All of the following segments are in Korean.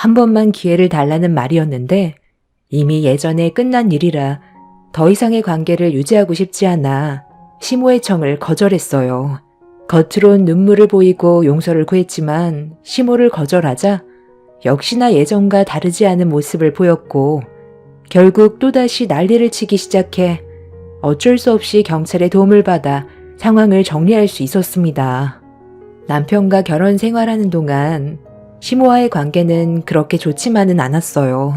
한 번만 기회를 달라는 말이었는데 이미 예전에 끝난 일이라 더 이상의 관계를 유지하고 싶지 않아 시모의 청을 거절했어요. 겉으론 눈물을 보이고 용서를 구했지만 시모를 거절하자 역시나 예전과 다르지 않은 모습을 보였고 결국 또다시 난리를 치기 시작해 어쩔 수 없이 경찰의 도움을 받아 상황을 정리할 수 있었습니다. 남편과 결혼 생활하는 동안 시모와의 관계는 그렇게 좋지만은 않았어요.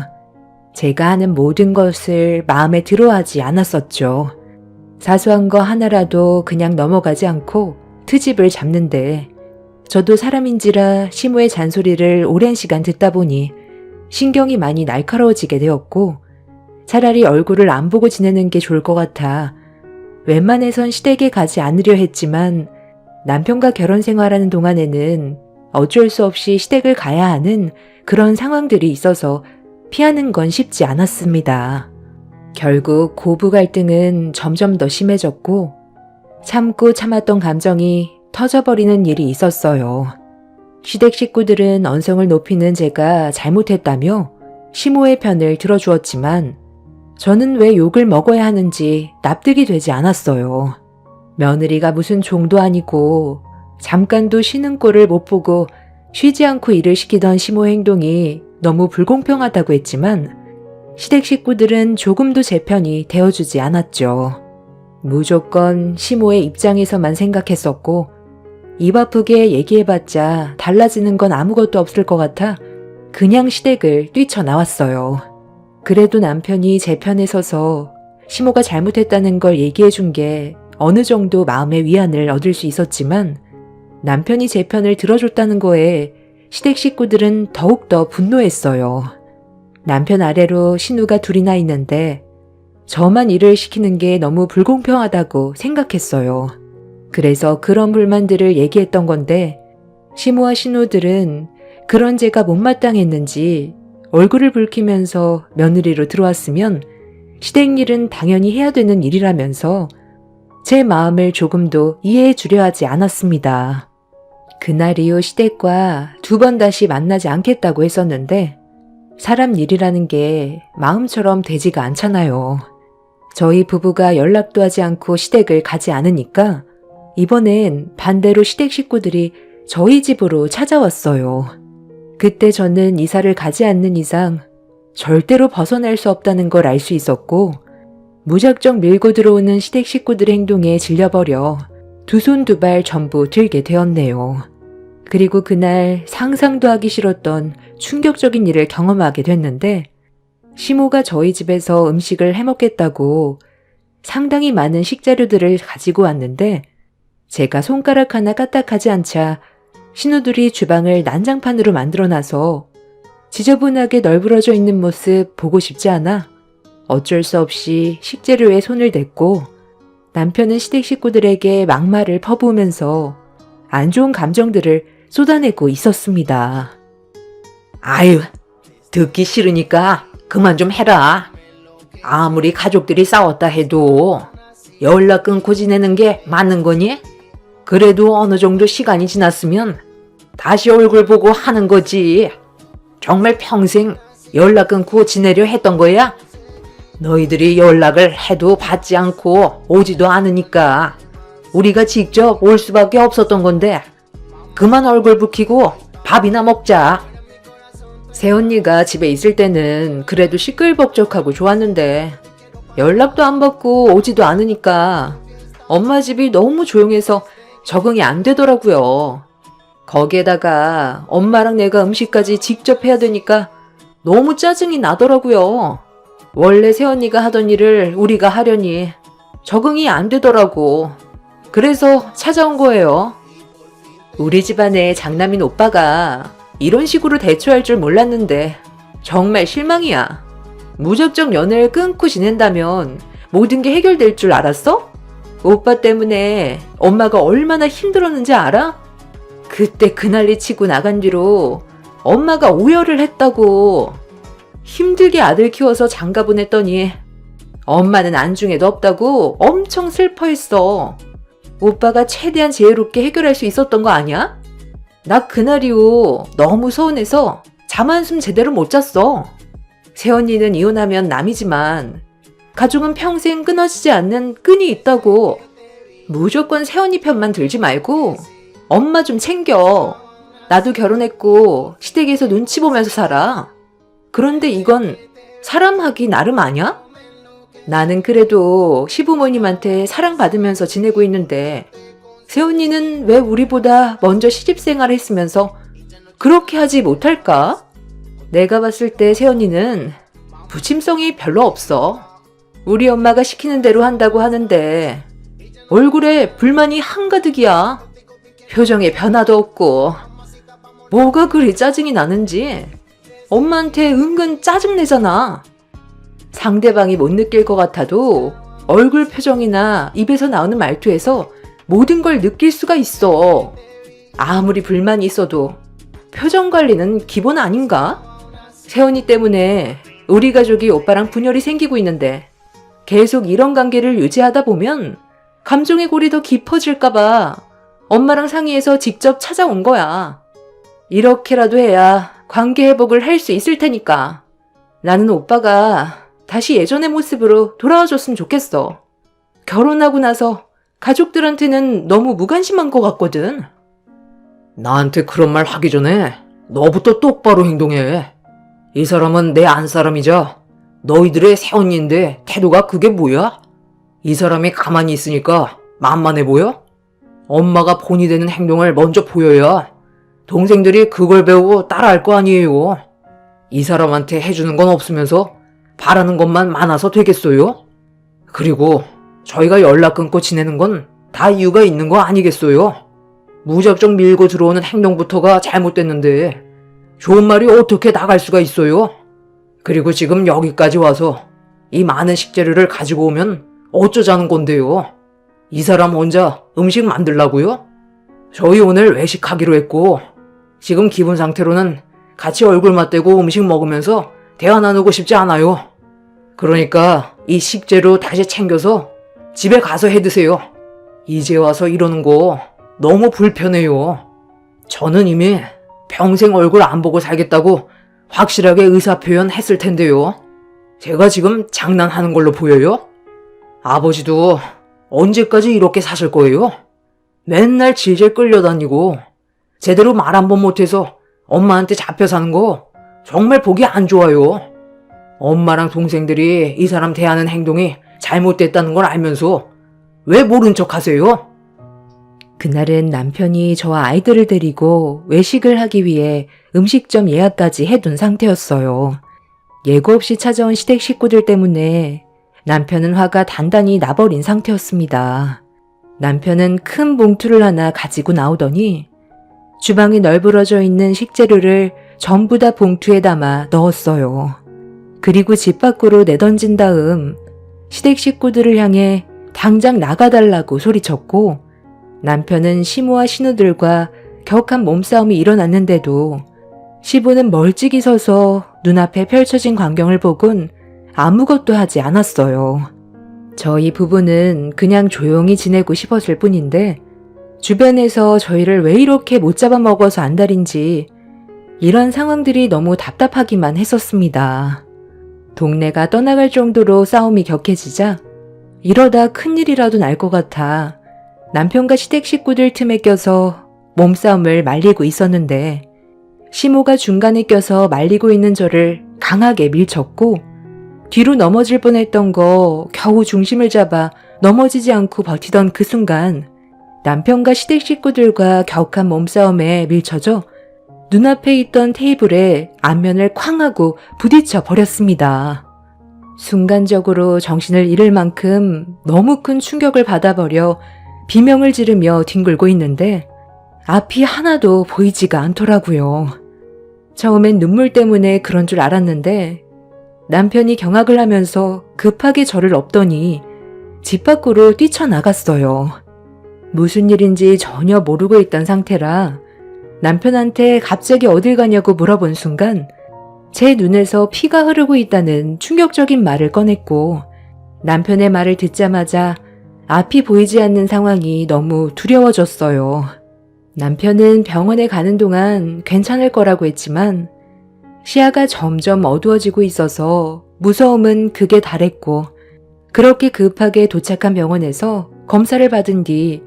제가 하는 모든 것을 마음에 들어하지 않았었죠. 사소한 거 하나라도 그냥 넘어가지 않고 트집을 잡는데 저도 사람인지라 시모의 잔소리를 오랜 시간 듣다 보니 신경이 많이 날카로워지게 되었고 차라리 얼굴을 안 보고 지내는 게 좋을 것 같아 웬만해선 시댁에 가지 않으려 했지만 남편과 결혼 생활하는 동안에는 어쩔 수 없이 시댁을 가야 하는 그런 상황들이 있어서 피하는 건 쉽지 않았습니다. 결국 고부 갈등은 점점 더 심해졌고 참고 참았던 감정이 터져버리는 일이 있었어요. 시댁 식구들은 언성을 높이는 제가 잘못했다며 시모의 편을 들어주었지만 저는 왜 욕을 먹어야 하는지 납득이 되지 않았어요. 며느리가 무슨 종도 아니고 잠깐도 쉬는 꼴을 못 보고 쉬지 않고 일을 시키던 시모 행동이 너무 불공평하다고 했지만 시댁 식구들은 조금도 제 편이 되어주지 않았죠. 무조건 시모의 입장에서만 생각했었고 입 아프게 얘기해봤자 달라지는 건 아무것도 없을 것 같아 그냥 시댁을 뛰쳐나왔어요. 그래도 남편이 제 편에 서서 시모가 잘못했다는 걸 얘기해준 게 어느 정도 마음의 위안을 얻을 수 있었지만 남편이 제 편을 들어줬다는 거에 시댁 식구들은 더욱더 분노했어요. 남편 아래로 신우가 둘이나 있는데 저만 일을 시키는 게 너무 불공평하다고 생각했어요. 그래서 그런 불만들을 얘기했던 건데 시모와 신우들은 그런 제가 못마땅했는지 얼굴을 붉히면서 며느리로 들어왔으면 시댁 일은 당연히 해야 되는 일이라면서 제 마음을 조금도 이해해 주려 하지 않았습니다. 그날 이후 시댁과 2번 다시 만나지 않겠다고 했었는데 사람 일이라는 게 마음처럼 되지가 않잖아요. 저희 부부가 연락도 하지 않고 시댁을 가지 않으니까 이번엔 반대로 시댁 식구들이 저희 집으로 찾아왔어요. 그때 저는 이사를 가지 않는 이상 절대로 벗어날 수 없다는 걸 알 수 있었고 무작정 밀고 들어오는 시댁 식구들의 행동에 질려버려 두 손 두 발 전부 들게 되었네요. 그리고 그날 상상도 하기 싫었던 충격적인 일을 경험하게 됐는데 시모가 저희 집에서 음식을 해먹겠다고 상당히 많은 식재료들을 가지고 왔는데 제가 손가락 하나 까딱하지 않자 신우들이 주방을 난장판으로 만들어놔서 지저분하게 널브러져 있는 모습 보고 싶지 않아 어쩔 수 없이 식재료에 손을 댔고 남편은 시댁 식구들에게 막말을 퍼부으면서 안 좋은 감정들을 쏟아내고 있었습니다. 아유, 듣기 싫으니까 그만 좀 해라. 아무리 가족들이 싸웠다 해도 연락 끊고 지내는 게 맞는 거니? 그래도 어느 정도 시간이 지났으면 다시 얼굴 보고 하는 거지. 정말 평생 연락 끊고 지내려 했던 거야? 너희들이 연락을 해도 받지 않고 오지도 않으니까 우리가 직접 올 수밖에 없었던 건데 그만 얼굴 붉히고 밥이나 먹자. 새언니가 집에 있을 때는 그래도 시끌벅적하고 좋았는데 연락도 안 받고 오지도 않으니까 엄마 집이 너무 조용해서 적응이 안 되더라고요. 거기에다가 엄마랑 내가 음식까지 직접 해야 되니까 너무 짜증이 나더라고요. 원래 새언니가 하던 일을 우리가 하려니 적응이 안 되더라고. 그래서 찾아온 거예요. 우리 집안에 장남인 오빠가 이런 식으로 대처할 줄 몰랐는데 정말 실망이야. 무작정 연애를 끊고 지낸다면 모든 게 해결될 줄 알았어? 오빠 때문에 엄마가 얼마나 힘들었는지 알아? 그때 그 난리 치고 나간 뒤로 엄마가 오열을 했다고. 힘들게 아들 키워서 장가 보냈더니 엄마는 안중에도 없다고 엄청 슬퍼했어. 오빠가 최대한 지혜롭게 해결할 수 있었던 거 아니야? 나 그날 이후 너무 서운해서 잠 한숨 제대로 못 잤어. 새언니는 이혼하면 남이지만 가족은 평생 끊어지지 않는 끈이 있다고. 무조건 새언니 편만 들지 말고 엄마 좀 챙겨. 나도 결혼했고 시댁에서 눈치 보면서 살아. 그런데 이건 사람하기 나름 아냐? 나는 그래도 시부모님한테 사랑받으면서 지내고 있는데 새언니는 왜 우리보다 먼저 시집생활을 했으면서 그렇게 하지 못할까? 내가 봤을 때 새언니는 부침성이 별로 없어. 우리 엄마가 시키는 대로 한다고 하는데 얼굴에 불만이 한가득이야. 표정에 변화도 없고 뭐가 그리 짜증이 나는지 엄마한테 은근 짜증내잖아. 상대방이 못 느낄 것 같아도 얼굴 표정이나 입에서 나오는 말투에서 모든 걸 느낄 수가 있어. 아무리 불만이 있어도 표정 관리는 기본 아닌가? 새언니 때문에 우리 가족이 오빠랑 분열이 생기고 있는데 계속 이런 관계를 유지하다 보면 감정의 골이 더 깊어질까봐 엄마랑 상의해서 직접 찾아온 거야. 이렇게라도 해야 관계 회복을 할 수 있을 테니까. 나는 오빠가 다시 예전의 모습으로 돌아와줬으면 좋겠어. 결혼하고 나서 가족들한테는 너무 무관심한 것 같거든. 나한테 그런 말 하기 전에 너부터 똑바로 행동해. 이 사람은 내 안 사람이자 너희들의 새언니인데 태도가 그게 뭐야? 이 사람이 가만히 있으니까 만만해 보여? 엄마가 본이 되는 행동을 먼저 보여야 동생들이 그걸 배우고 따라할 거 아니에요. 이 사람한테 해주는 건 없으면서 바라는 것만 많아서 되겠어요? 그리고 저희가 연락 끊고 지내는 건 다 이유가 있는 거 아니겠어요? 무작정 밀고 들어오는 행동부터가 잘못됐는데 좋은 말이 어떻게 나갈 수가 있어요? 그리고 지금 여기까지 와서 이 많은 식재료를 가지고 오면 어쩌자는 건데요? 이 사람 혼자 음식 만들라고요? 저희 오늘 외식하기로 했고 지금 기분 상태로는 같이 얼굴 맞대고 음식 먹으면서 대화 나누고 싶지 않아요. 그러니까 이 식재료 다시 챙겨서 집에 가서 해 드세요. 이제 와서 이러는 거 너무 불편해요. 저는 이미 평생 얼굴 안 보고 살겠다고 확실하게 의사표현 했을 텐데요. 제가 지금 장난하는 걸로 보여요? 아버지도 언제까지 이렇게 사실 거예요? 맨날 질질 끌려다니고 제대로 말 한 번 못해서 엄마한테 잡혀 사는 거 정말 보기 안 좋아요. 엄마랑 동생들이 이 사람 대하는 행동이 잘못됐다는 걸 알면서 왜 모른 척 하세요? 그날은 남편이 저와 아이들을 데리고 외식을 하기 위해 음식점 예약까지 해둔 상태였어요. 예고 없이 찾아온 시댁 식구들 때문에 남편은 화가 단단히 나버린 상태였습니다. 남편은 큰 봉투를 하나 가지고 나오더니 주방에 널브러져 있는 식재료를 전부 다 봉투에 담아 넣었어요. 그리고 집 밖으로 내던진 다음 시댁 식구들을 향해 당장 나가달라고 소리쳤고 남편은 시모와 신우들과 격한 몸싸움이 일어났는데도 시부는 멀찍이 서서 눈앞에 펼쳐진 광경을 보곤 아무것도 하지 않았어요. 저희 부부는 그냥 조용히 지내고 싶었을 뿐인데 주변에서 저희를 왜 이렇게 못 잡아먹어서 안달인지 이런 상황들이 너무 답답하기만 했었습니다. 동네가 떠나갈 정도로 싸움이 격해지자 이러다 큰일이라도 날 것 같아 남편과 시댁 식구들 틈에 껴서 몸싸움을 말리고 있었는데 시모가 중간에 껴서 말리고 있는 저를 강하게 밀쳤고 뒤로 넘어질 뻔했던 거 겨우 중심을 잡아 넘어지지 않고 버티던 그 순간 남편과 시댁 식구들과 격한 몸싸움에 밀쳐져 눈앞에 있던 테이블에 앞면을 쾅 하고 부딪혀 버렸습니다. 순간적으로 정신을 잃을 만큼 너무 큰 충격을 받아버려 비명을 지르며 뒹굴고 있는데 앞이 하나도 보이지가 않더라고요. 처음엔 눈물 때문에 그런 줄 알았는데 남편이 경악을 하면서 급하게 저를 엎더니 집 밖으로 뛰쳐나갔어요. 무슨 일인지 전혀 모르고 있던 상태라 남편한테 갑자기 어딜 가냐고 물어본 순간 제 눈에서 피가 흐르고 있다는 충격적인 말을 꺼냈고 남편의 말을 듣자마자 앞이 보이지 않는 상황이 너무 두려워졌어요. 남편은 병원에 가는 동안 괜찮을 거라고 했지만 시야가 점점 어두워지고 있어서 무서움은 극에 달했고, 그렇게 급하게 도착한 병원에서 검사를 받은 뒤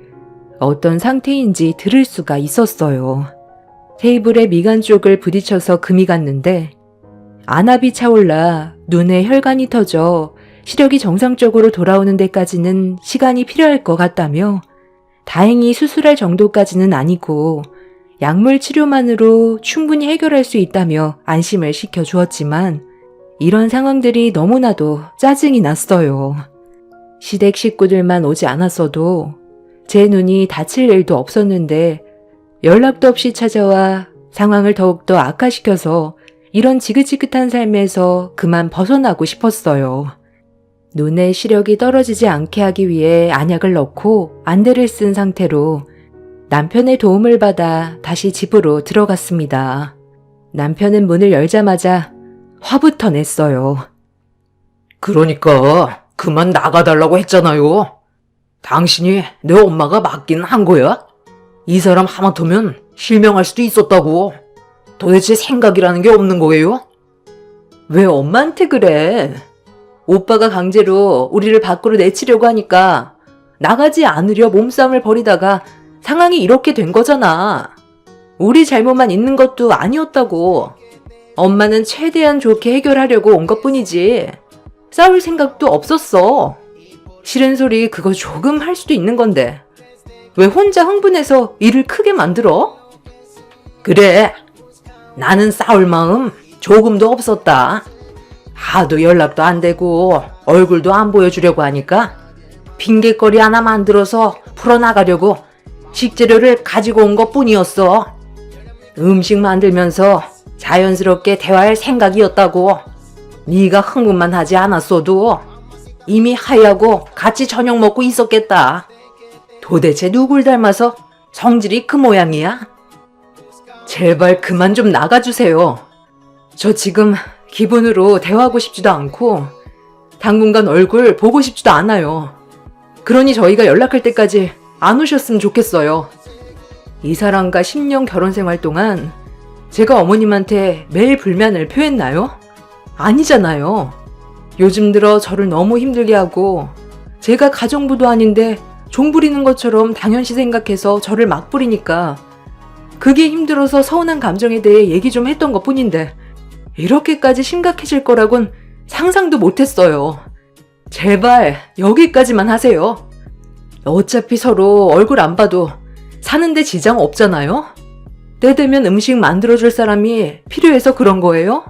어떤 상태인지 들을 수가 있었어요. 테이블에 미간 쪽을 부딪혀서 금이 갔는데 안압이 차올라 눈에 혈관이 터져 시력이 정상적으로 돌아오는 데까지는 시간이 필요할 것 같다며, 다행히 수술할 정도까지는 아니고 약물 치료만으로 충분히 해결할 수 있다며 안심을 시켜주었지만, 이런 상황들이 너무나도 짜증이 났어요. 시댁 식구들만 오지 않았어도 제 눈이 다칠 일도 없었는데 연락도 없이 찾아와 상황을 더욱더 악화시켜서 이런 지긋지긋한 삶에서 그만 벗어나고 싶었어요. 눈의 시력이 떨어지지 않게 하기 위해 안약을 넣고 안대를 쓴 상태로 남편의 도움을 받아 다시 집으로 들어갔습니다. 남편은 문을 열자마자 화부터 냈어요. 그러니까 그만 나가달라고 했잖아요. 당신이 내 엄마가 맞긴 한 거야? 이 사람 하마터면 실명할 수도 있었다고. 도대체 생각이라는 게 없는 거예요? 왜 엄마한테 그래? 오빠가 강제로 우리를 밖으로 내치려고 하니까 나가지 않으려 몸싸움을 벌이다가 상황이 이렇게 된 거잖아. 우리 잘못만 있는 것도 아니었다고. 엄마는 최대한 좋게 해결하려고 온 것뿐이지 싸울 생각도 없었어. 싫은 소리 그거 조금 할 수도 있는 건데 왜 혼자 흥분해서 일을 크게 만들어? 그래, 나는 싸울 마음 조금도 없었다. 하도 연락도 안 되고 얼굴도 안 보여주려고 하니까 핑계거리 하나 만들어서 풀어나가려고 식재료를 가지고 온 것뿐이었어. 음식 만들면서 자연스럽게 대화할 생각이었다고. 네가 흥분만 하지 않았어도 이미 하야고 같이 저녁 먹고 있었겠다. 도대체 누굴 닮아서 성질이 그 모양이야? 제발 그만 좀 나가주세요. 저 지금 기분으로 대화하고 싶지도 않고 당분간 얼굴 보고 싶지도 않아요. 그러니 저희가 연락할 때까지 안 오셨으면 좋겠어요. 이 사람과 10년 결혼 생활 동안 제가 어머님한테 매일 불만을 표했나요? 아니잖아요. 요즘 들어 저를 너무 힘들게 하고 제가 가정부도 아닌데 종 부리는 것처럼 당연시 생각해서 저를 막 부리니까 그게 힘들어서 서운한 감정에 대해 얘기 좀 했던 것뿐인데 이렇게까지 심각해질 거라곤 상상도 못했어요. 제발 여기까지만 하세요. 어차피 서로 얼굴 안 봐도 사는데 지장 없잖아요? 때 되면 음식 만들어줄 사람이 필요해서 그런 거예요?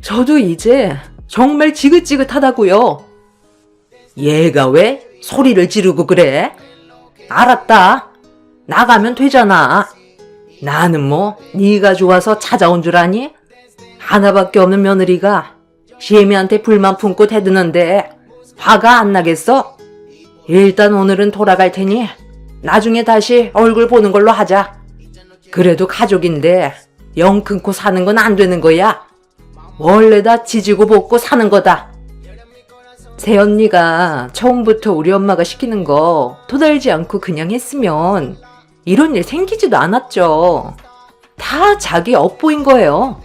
저도 이제 정말 지긋지긋하다고요. 얘가 왜 소리를 지르고 그래? 알았다. 나가면 되잖아. 나는 뭐 네가 좋아서 찾아온 줄 아니? 하나밖에 없는 며느리가 시애미한테 불만 품고 대드는데 화가 안 나겠어? 일단 오늘은 돌아갈 테니 나중에 다시 얼굴 보는 걸로 하자. 그래도 가족인데 영 끊고 사는 건 안 되는 거야. 원래 다 지지고 볶고 사는 거다. 새언니가 처음부터 우리 엄마가 시키는 거 토달지 않고 그냥 했으면 이런 일 생기지도 않았죠. 다 자기 업보인 거예요.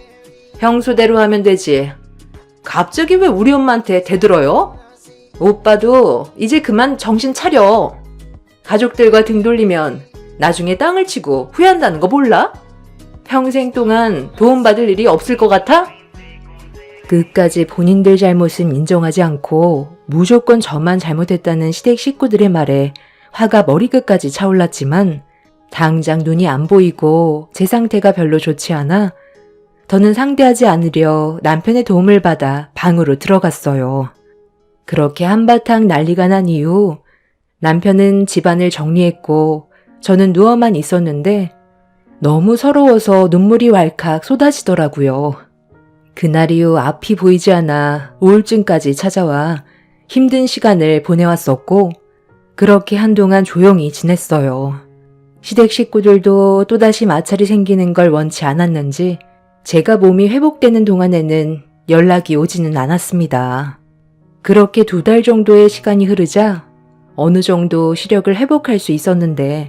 평소대로 하면 되지. 갑자기 왜 우리 엄마한테 대들어요? 오빠도 이제 그만 정신 차려. 가족들과 등 돌리면 나중에 땅을 치고 후회한다는 거 몰라? 평생 동안 도움받을 일이 없을 것 같아? 끝까지 본인들 잘못은 인정하지 않고 무조건 저만 잘못했다는 시댁 식구들의 말에 화가 머리끝까지 차올랐지만 당장 눈이 안 보이고 제 상태가 별로 좋지 않아 더는 상대하지 않으려 남편의 도움을 받아 방으로 들어갔어요. 그렇게 한바탕 난리가 난 이후 남편은 집안을 정리했고 저는 누워만 있었는데 너무 서러워서 눈물이 왈칵 쏟아지더라고요. 그날 이후 앞이 보이지 않아 우울증까지 찾아와 힘든 시간을 보내왔었고 그렇게 한동안 조용히 지냈어요. 시댁 식구들도 또다시 마찰이 생기는 걸 원치 않았는지 제가 몸이 회복되는 동안에는 연락이 오지는 않았습니다. 그렇게 2달 정도의 시간이 흐르자 어느 정도 시력을 회복할 수 있었는데